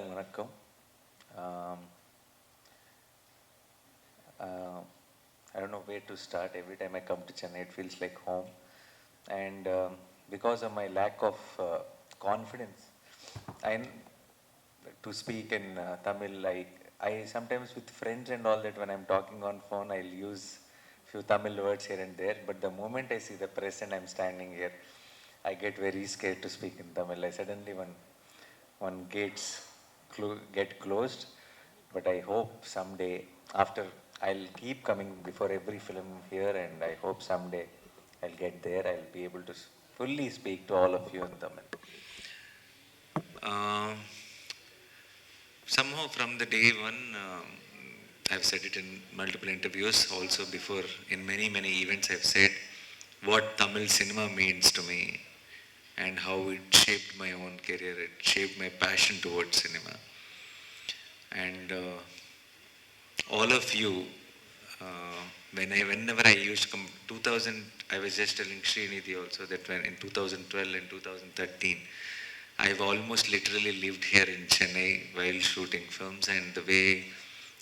எல்லாருக்கும் வணக்கம். Um, uh, I don't know where to start. Every time I come to Chennai, it feels like home. And because of my lack of confidence, I to speak in Tamil, I sometimes with friends and all that when I'm talking on phone, I'll use few Tamil words here and there. But the moment I see the press and I'm standing here, I get very scared to speak in Tamil. I suddenly one gates get closed, but I hope someday after I'll keep coming before every film here, and I hope someday I'll get there. I'll be able to fully speak to all of you in Tamil. Um, Somehow from the day one, I've said it in multiple interviews, also before in many events I've said what Tamil cinema means to me and how it shaped my own career, it shaped my passion towards cinema. And all of you, whenever I used to come, 2000, I was just telling Srinidhi also that when in 2012 and 2013, I've almost literally lived here in Chennai while shooting films, and the way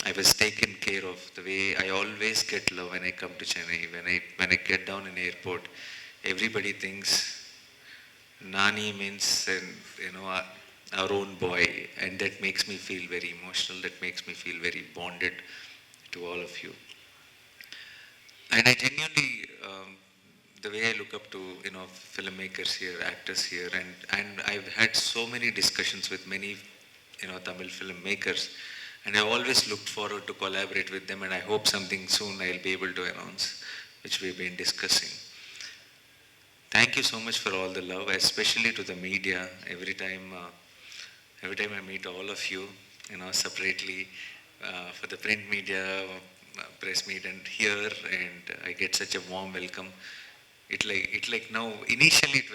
I was taken care of, the way I always get love when I come to Chennai. When I get down in airport, everybody thinks Nani means our own boy, and that makes me feel very emotional. That makes me feel very bonded to all of you. And I genuinely, the way I look up to filmmakers here, actors here, and I've had so many discussions with many Tamil filmmakers, and I always looked forward to collaborate with them, and I hope something soon I'll be able to announce, which we've been discussing. Thank you so much for all the love, especially to the media. Every time I meet all of you, separately, for the print media, press meet, and here, and I get such a warm welcome. It like now. Initially, it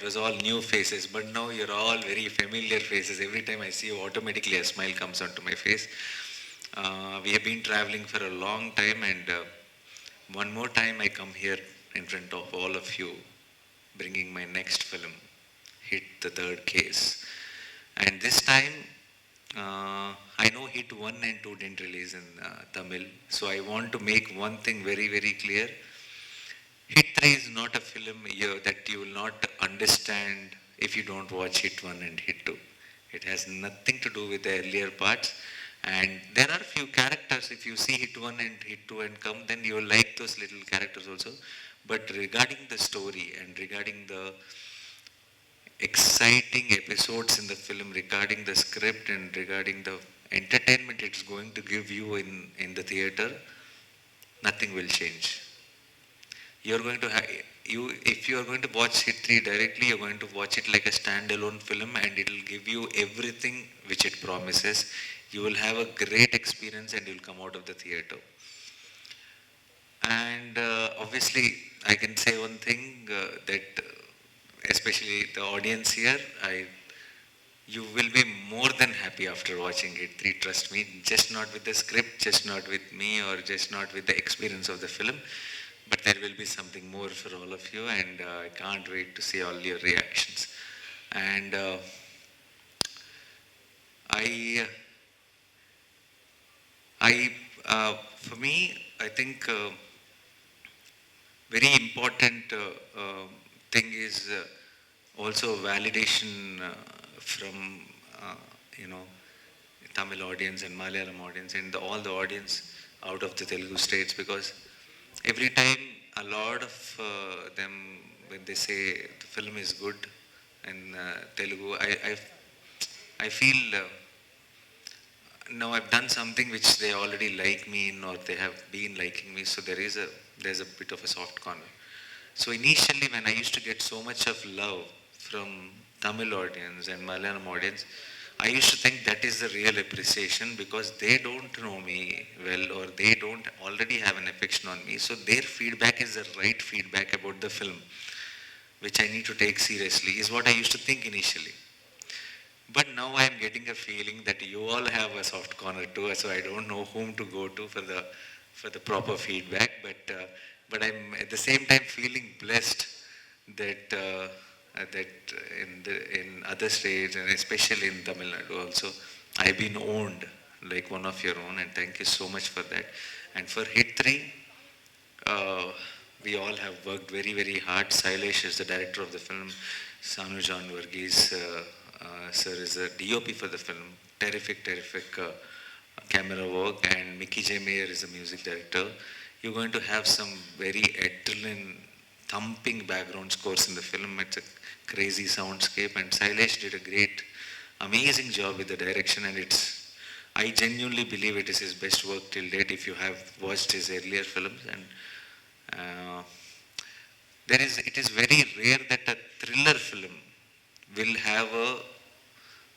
was all new faces, but now you're all very familiar faces. Every time I see you, automatically a smile comes onto my face. We have been traveling for a long time, and one more time I come here in front of all of you, bringing my next film, Hit the Third Case. And this time, I know Hit 1 and 2 didn't release in Tamil, so I want to make one thing very clear. Hit 3 is not a film that you will not understand if you don't watch Hit 1 and Hit 2. It has nothing to do with the earlier parts. And there are few characters, if you see Hit 1 and Hit 2 and come, then you will like those little characters also. But regarding the story and regarding the exciting episodes in the film, regarding the script and regarding the entertainment it's going to give you in the theater, nothing will change. You're going to if you are going to watch Hit 3 directly, you're going to watch it like a standalone film, and it'll give you everything which it promises. You will have a great experience and you'll come out of the theater. And obviously, I can say one thing that especially the audience here, you will be more than happy after watching Hit 3, trust me. Just not with the script, just not with me, or just not with the experience of the film, but there will be something more for all of you, and I can't wait to see all your reactions. And for me, I think very important thing is also validation from uh, you know Tamil audience and Malayalam audience and all the audience out of the Telugu states, because every time a lot of them, when they say the film is good in Telugu, I feel now I've done something which they already like me in, or they have been liking me, so there's a bit of a soft corner. So initially, when I used to get so much of love from Tamil audience and Malayalam audience, I used to think that is the real appreciation, because they don't know me well, or they don't already have an affection on me. So their feedback is the right feedback about the film, which I need to take seriously, is what I used to think initially. But now I am getting a feeling that you all have a soft corner too, so I don't know whom to go to for the proper feedback. But I'm at the same time feeling blessed that that in other states and especially in Tamil Nadu also, I've been owned like one of your own, and thank you so much for that. And for Hit 3, uh, we all have worked very, very hard. Sailesh is the director of the film. Sanu John Varghese sir is the DOP for the film. Terrific, terrific camera work. And Mickey J. Mayer is the music director. You're going to have some very adrenaline thumping background scores in the film. It's a crazy soundscape. And Sailesh did a great, amazing job with the direction. And I genuinely believe it is his best work till date if you have watched his earlier films. And uh, it is very rare that a thriller film will have a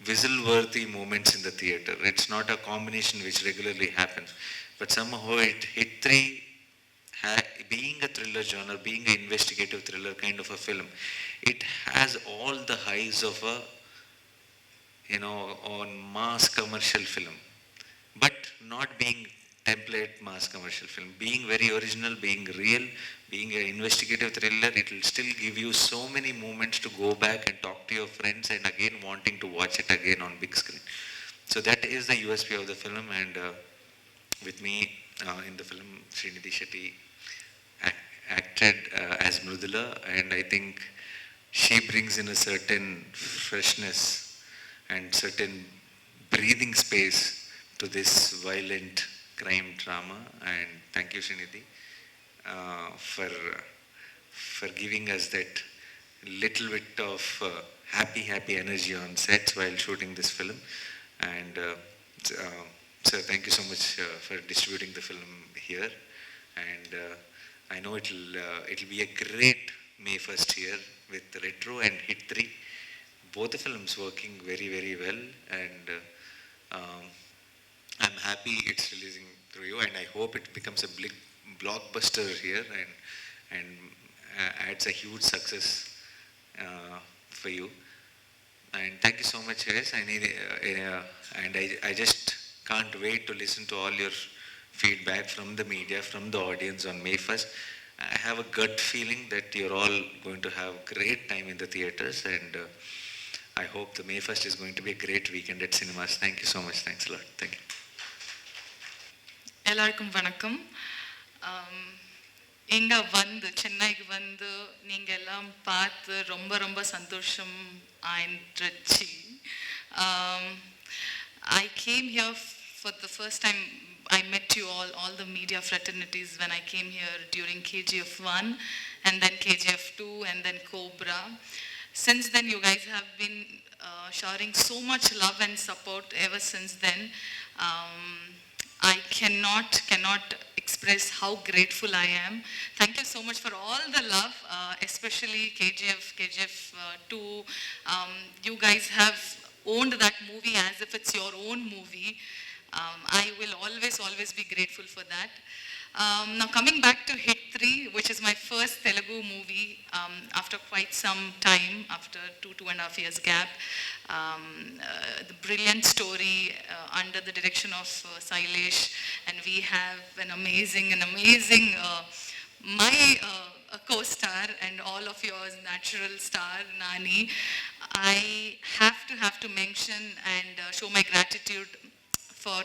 whistle-worthy moments in the theater. It's not a combination which regularly happens. But somehow Hit 3, being a thriller genre, being an investigative thriller kind of a film, it has all the highs of a, on mass commercial film, but not being template mass commercial film, being very original, being real, being an investigative thriller. It will still give you so many moments to go back and talk to your friends and again wanting to watch it again on big screen. So that is the USP of the film. And with me in the film, Srinidhi Shetty acted as Mrudula, and I think she brings in a certain freshness and certain breathing space to this violent crime drama. And thank you, Srinidhi, for giving us that little bit of happy energy on sets while shooting this film. And sir, thank you so much for distributing the film here. And I know it'll be a great May 1st here with Retro and Hit 3. Both the films working very, very well. And I'm happy it's releasing through you, and I hope it becomes a big blockbuster here and adds a huge success for you. And thank you so much, guys. And I just can't wait to listen to all your feedback from the media, from the audience on May 1st. I have a gut feeling that you're all going to have great time in the theaters, and I hope the May 1st is going to be a great weekend at cinemas. Thank you so much. Thanks a lot. Thank you. எல்லாருக்கும் வணக்கம். இங்கே வந்து சென்னைக்கு வந்து நீங்கள் எல்லாம் பார்த்து ரொம்ப ரொம்ப சந்தோஷம் ஆயிடுச்சு. I came here for the first time. I met you all the media fraternities when I came here during KGF 1 and then KGF 2 and then Cobra. Since then you guys have been showering so much love and support ever since then. I cannot express how grateful I am. Thank you so much for all the love, especially KGF 2. You guys have owned that movie as if it's your own movie. I will always be grateful for that. Now coming back to Hit 3, which is my first Telugu movie after quite some time, after 2.5 years gap. The brilliant story under the direction of Sailesh, and we have an amazing my co-star and all of yours natural star Nani. I have to mention and show my gratitude for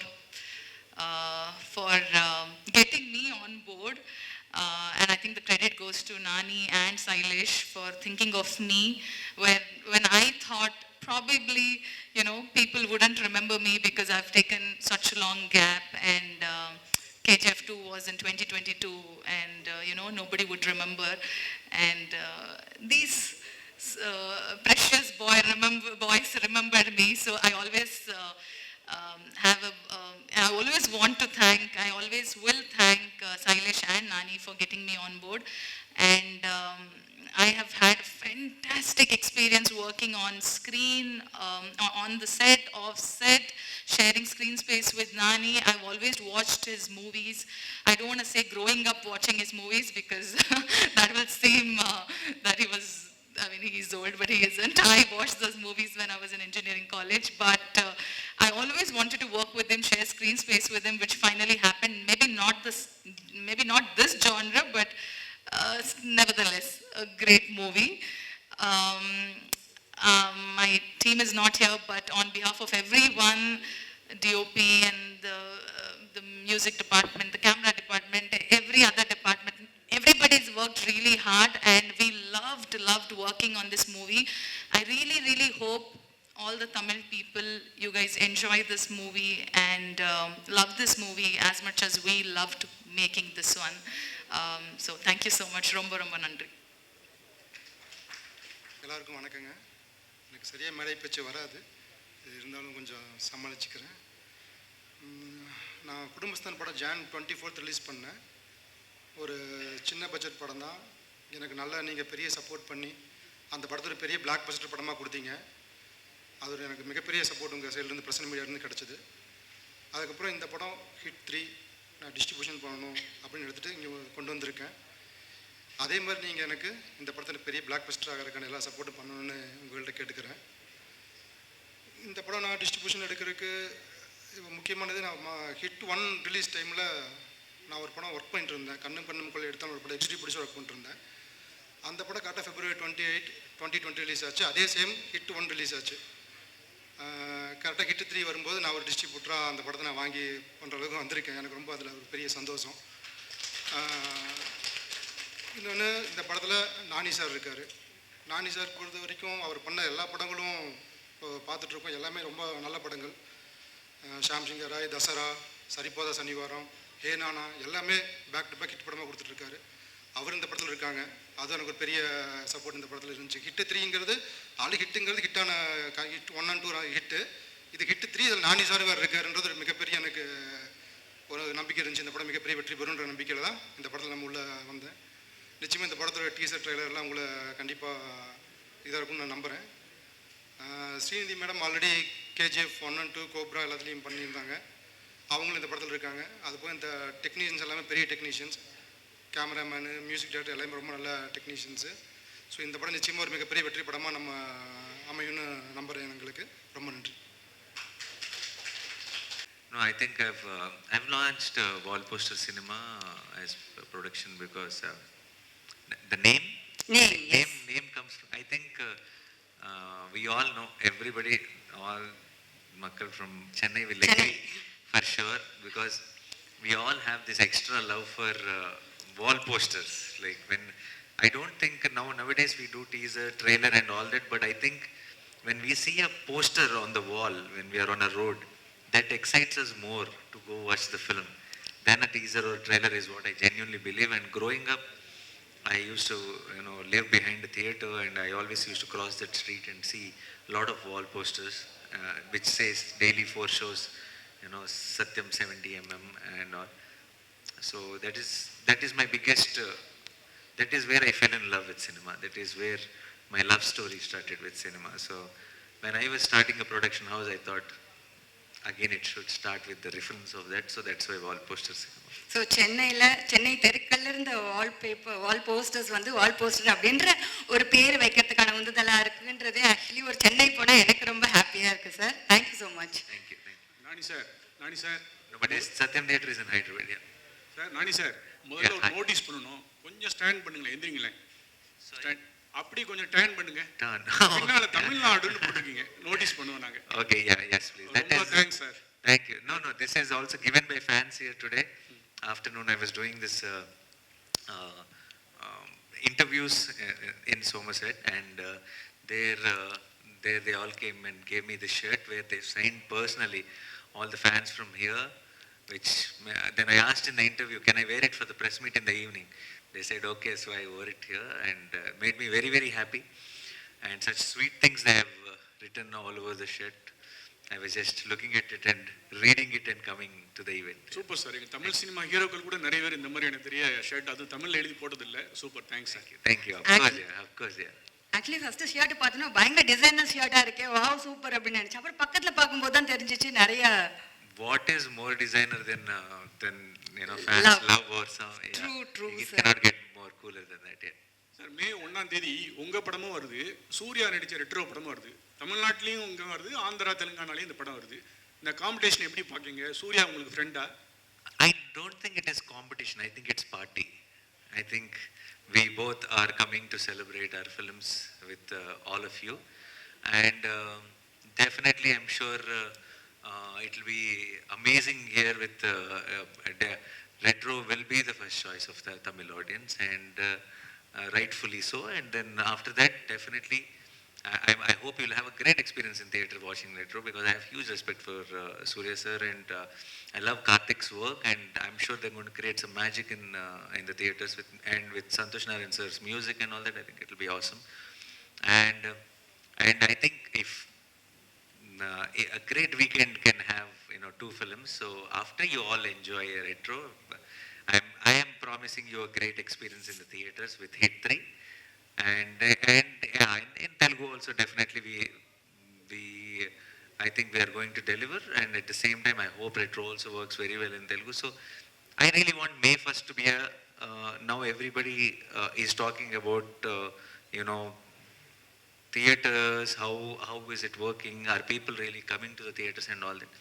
getting me on board, and I think the credit goes to Nani and Sailesh for thinking of me when I thought probably people wouldn't remember me because I've taken such a long gap, and KGF 2 was in 2022, and nobody would remember, and these precious boys remembered me. So I always I always want to thank, I always will thank Sailesh and Nani for getting me on board. And I have had a fantastic experience working on screen, on the set, off set, sharing screen space with Nani. I've always watched his movies. I don't want to say growing up watching his movies because that will seem that he's old, but he isn't. I watched those movies when I was in engineering college, but I always wanted to work with him, share screen space with him, which finally happened. Maybe not this genre, but nevertheless, a great movie. Um, my team is not here, but on behalf of everyone, DOP and the music department, the camera department, every other department, everybody's worked really hard and we loved working on this movie. I really hope all the Tamil people, you guys enjoy this movie and love this movie as much as we loved making this one. So thank you so much. Romba romba nandri. எல்லாருக்கும் வணக்கங்க. எனக்கு சரியாக மேடை பேச்சு வராது, இருந்தாலும் கொஞ்சம் சமாளிச்சுக்கிறேன். நான் குடும்பஸ்தான் படம் ஜான் 24 ரிலீஸ் பண்ணேன். ஒரு சின்ன பட்ஜெட் படம் தான். எனக்கு நல்லா நீங்கள் பெரிய சப்போர்ட் பண்ணி அந்த படத்தில் பெரிய பிளாக் பஸ்டர் படமாக கொடுத்தீங்க. அது ஒரு எனக்கு மிகப்பெரிய சப்போர்ட் உங்கள் சைட்லேருந்து பிரசன்ட் மீடியாவிலேருந்து கிடச்சிது. அதுக்கப்புறம் இந்த படம் ஹிட் 3 நான் டிஸ்ட்ரிபியூஷன் பண்ணணும் அப்படின்னு எடுத்துகிட்டு இங்கே கொண்டு வந்திருக்கேன். அதே மாதிரி நீங்கள் எனக்கு இந்த படத்தில் பெரிய பிளாக் பஸ்டர் ஆகிறதுக்கான எல்லா சப்போர்ட்டும் பண்ணணும்னு உங்கள்கிட்ட கேட்டுக்கிறேன். இந்த படம் நான் டிஸ்ட்ரிபியூஷன் எடுக்கிறதுக்கு முக்கியமானது, நான் ஹிட் 1 ரிலீஸ் டைமில் நான் ஒரு படம் ஒர்க் பண்ணிட்டு இருந்தேன். கண்ணும் கண்ணுக்குள்ளே எடுத்தாலும் ஒரு படம் எக்ஸிக்யூட்டிவ் ப்ரொடியூசர் ஒர்க் பண்ணிட்டு இருந்தேன். அந்த படம் கரெக்டாக February 28, 2020 ரிலீஸ் ஆச்சு. அதே சேம் ஹிட் 1 ரிலீஸ் ஆச்சு. கரெக்டாக ஹிட் 3 வரும்போது நான் ஒரு டிஸ்ட்ரிபியூட்டராக அந்த படத்தை நான் வாங்கி பண்ணுற அளவுக்கு வந்திருக்கேன். எனக்கு ரொம்ப அதில் ஒரு பெரிய சந்தோஷம். இன்னொன்று, இந்த படத்தில் நானி சார் இருக்கார். நானி சார் பொறுத்த வரைக்கும் அவர் பண்ண எல்லா படங்களும் பார்த்துட்ருக்கோம். எல்லாமே ரொம்ப நல்ல படங்கள். ஷாம் சிங்கர் ராய், தசரா, சரிபோதா சனிவாரம், ஹே நானா எல்லாமே பேக் டு பேக் ஹிட் படமாக கொடுத்துட்ருக்காரு. அவர் இந்த படத்தில் இருக்காங்க. அது எனக்கு ஒரு பெரிய சப்போர்ட் இந்த படத்தில் இருந்துச்சு. ஹிட்டு 3ங்கிறது ஹிட்டுங்கிறது ஹிட்டான ஹிட் 1 and 2 ஹிட்டு. இது ஹிட்டு 3, இதில் நானி சார் வேறு இருக்காருன்றது ஒரு மிகப்பெரிய எனக்கு ஒரு நம்பிக்கை இருந்துச்சு. இந்த படம் மிகப்பெரிய வெற்றி பெறுன்ற நம்பிக்கையில் தான் இந்த படத்தில் நம்ம உள்ளே வந்தேன். நிச்சயமாக இந்த படத்தோட டீசர் ட்ரெய்லர்லாம் உங்களை கண்டிப்பாக இதாக இருக்கும்னு நான் நம்புகிறேன். Srinidhi madam already KGF 1 and 2 cobra எல்லாத்துலேயும் பண்ணியிருந்தாங்க. அவங்களும் இந்த படத்தில் இருக்காங்க. அதுபோல் இந்த டெக்னீஷியன்ஸ் எல்லாமே பெரிய டெக்னீஷியன்ஸ், கேமராமேனு, மியூசிக் டேரக்டர் எல்லாமே ரொம்ப நல்ல டெக்னீஷியன்ஸு. ஸோ இந்த படம் நிச்சயமாக ஒரு மிகப்பெரிய வெற்றி படமாக நம்ம அமையும்னு நம்புகிறேன். எங்களுக்கு ரொம்ப நன்றி. No, I think I've launched Wall Poster Cinema as a production because the name comes from, I think we all know, everybody, all makkal from Chennai will agree for sure, because we all have this extra love for wall posters. Like when, I don't think nowadays we do teaser, trailer and all that, but I think when we see a poster on the wall, when we are on a road, that excites us more to go watch the film than a teaser or trailer, is what I genuinely believe. And growing up, I used to, live behind the theater, and I always used to cross that street and see a lot of wall posters, which says daily 4 shows, Satyam 70mm and all. So that is my biggest, that is where I fell in love with cinema. That is where my love story started with cinema. So when I was starting a production house, I thought, again, it should start with the reference of that. So that's why Wall Poster Cinema. So Chennai தெருக்கல்ல இருந்த wall posters wall poster அப்படின்ற ஒரு பேர் வைக்கிறதுக்கான உந்துதலாக இருக்குன்றது actually ஒரு சென்னை போனால் எனக்கு ரொம்ப ஹாப்பியாக இருக்குது sir. Thank you so much. Thank you. Nani sir but Sathyam theatre is in Hyderabad. Sir Nani sir, முதல்ல ஒரு நோட்டீஸ் பண்ணணும். கொஞ்சம் ஸ்டாண்ட் பண்ணுங்களேன், எந்திரிங்களேன். ஸ்டாண்ட் அப்படி கொஞ்சம் டர்ன் பண்ணுங்க. பின்னால தமிழ்நாடுன்னு போட்டுருக்கீங்க, நோட்டீஸ் பண்ணுவோம் நாங்கள். Okay, yes please. Thanks sir. Thank you. No, this is also given by fans here today. Afternoon I was doing this interviews in Somerset, and they all came and gave me the shirt where they signed personally all the fans from here, which then I asked in the interview, can I wear it for the press meet in the evening? They said okay, so I wore it here, and made me very, very happy. And such sweet things they have written all over the shirt. I was just looking at it and reading it and coming to the event. Super sir. எங்கள் Tamil cinema ஹீரோக்கள் கூட நிறைய பேர் இந்த மாதிரி எனக்கு தெரிய shirt அது தமிழில் எழுதி போட்டதில்லை. Super, thanks sir. Thank you. Of course, yeah. Actually first shirt பார்த்தோன்னா பயங்கர டிசைனர் ஷர்ட்டாக இருக்கே, வாவ் சூப்பர் அப்படின்னு நினச்சேன். அப்புறம் பக்கத்தில் பார்க்கும்போது தான் தெரிஞ்சிச்சு நிறைய. What is more designer than fans love or some? True, it sir. cannot get more cooler than that. Yeah. Sir, May 1 உங்கள் படமும் வருது, சூர்யா நடித்த ரெட்ரோ படமும் வருது. தமிழ்நாட்டிலையும் இங்கே வருது, ஆந்திரா தெலுங்கானாலையும் இந்த படம் வருது. இந்த காம்படிஷன் எப்படி பார்க்குறீங்க? சூர்யா உங்களுக்கு ஃப்ரெண்டா? I don't think it is competition. I think it's party. I think we both are coming to celebrate our films with all of you. And definitely, I'm sure it will be amazing here with Retro will be the first choice of the Tamil audience, and rightfully so. And then after that, definitely, I hope you'll have a great experience in theatre watching Retro, because I have huge respect for Surya sir, and I love Karthik's work, and I'm sure they're going to create some magic in the theatres with Santosh Narayan sir's music and all that. I think it'll be awesome. And I think if a great weekend can have two films. So after you all enjoy a Retro, I am promising you a great experience in the theaters with Hit 3, and yeah, in Telugu also definitely we I think we are going to deliver, and at the same time I hope Retro also works very well in Telugu. So I really want May 1st to be a now everybody is talking about you know theaters, how is it working, are people really coming to the theaters and all that.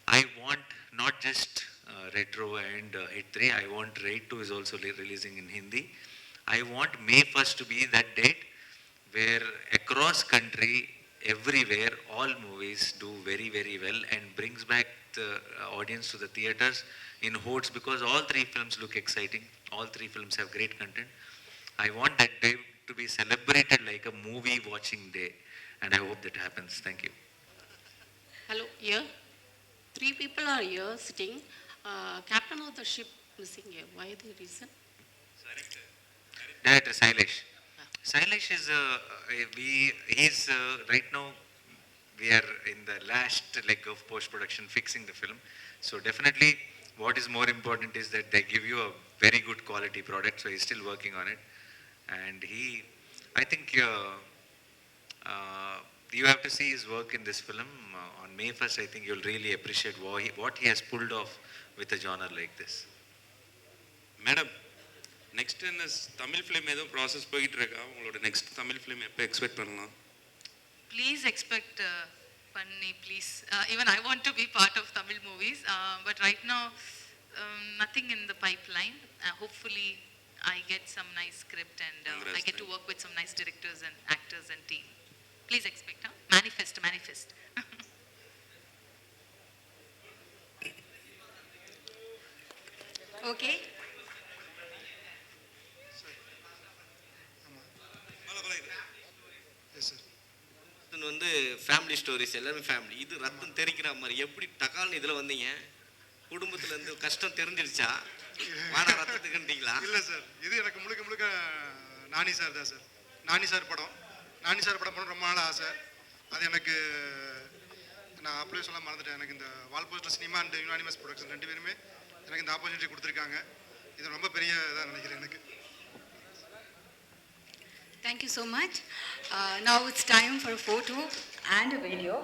I want not just Retro and Hit 3, I want Raid 2 is also releasing in Hindi. I want May 1st to be that date where across country, everywhere, all movies do very, very well and brings back the audience to the theaters in hordes, because all three films look exciting. All three films have great content. I want that day to be celebrated like a movie watching day, and I hope that happens. Thank you. Hello, here. Three people are here sitting. Captain of the ship missing here. Why the reason? Director Sailesh. Sailesh is he's right now we are in the last leg of post production fixing the film. So definitely what is more important is that they give you a very good quality product. So he's still working on it, and I think you have to see his work in this film on May 1st. I think you'll really appreciate what he has pulled off with a genre like this. Madam, next in this Tamil film ஏதோ process போயிட்டு இருக்கா? உங்களோட next Tamil film எப்போ expect பண்ணலாம்? Please expect Panni, please. Even I want to be part of Tamil movies, but right now nothing in the pipeline. Hopefully I get some nice script, and I get to work with some nice directors and actors and team. Please expect, huh? Manifest. Okay. Yes sir. இது வந்து family stories, எல்லாமே family. இது ரத்தம் தெரிக்கிற மாதிரி எப்படி டக்கால்னு இதில் வந்தீங்க? குடும்பத்தில் இருந்து கஷ்டம் தெரிஞ்சிருச்சா? வாடா ரத்தத்துக்குன்றீங்களா? இல்லை சார், இது எனக்கு முழுக்க நானி சார் தான் சார். நானி சார் படம் பண்ண ரொம்ப நாள் ஆசை. அது எனக்கு நான் அப்படியே சொல்ல மறந்துட்டேன். எனக்கு இந்த wall poster cinema and unanimous production ரெண்டு பேருமே எனக்கு இந்த ஆப்பர்ச்சுனிட்டி கொடுத்துருக்காங்க. இது ரொம்ப பெரிய இதாக நினைக்கிறேன் எனக்கு. Thank you so much. Now it's time for a photo and a video.